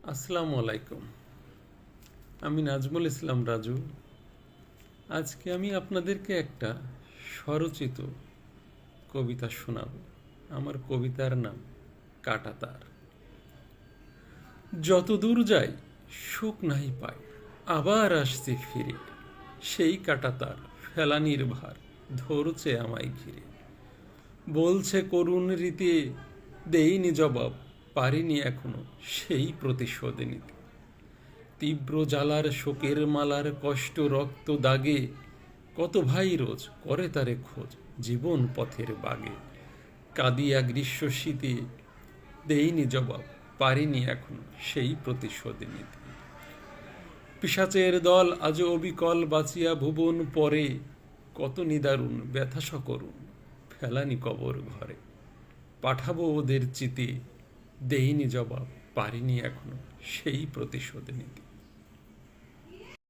আসসালামু আলাইকুম। আমি নাজমুল ইসলাম রাজু। আজকে আমি আপনাদেরকে একটা স্বরচিত কবিতা শোনাব। আমার কবিতার নাম কাঁটাতার। যত দূর যাই সুখ নাই পাই, আবার আসছি ফিরে। সেই কাঁটাতার ফেলানির ভার ধরছে আমায় ঘিরে। বলছে করুণ রীতি, দেইনি জবাব, পারিনি এখনো সেই প্রতিশোধ নিতে। তীব্র জ্বালার শোকের মালার কষ্ট রক্ত দাগে, কত ভাই রোজ করে তারে খোঁজ জীবন পথের বাগে। কাঁদিয়া গ্রীষ্ম শীতে, দেইনি জবাব, পারিনি এখনো সেই প্রতিশোধ নিতে। পিশাচের দল আজও অবিকল বাঁচিয়া ভুবন পরে, কত নিদারুণ ব্যথা সকরুণ ফেলানি কবর ঘরে। পাঠাবো ওদের চিতে, দেইনি জবাব, পারিনি এখনো সেই প্রতিশোধ নিতে।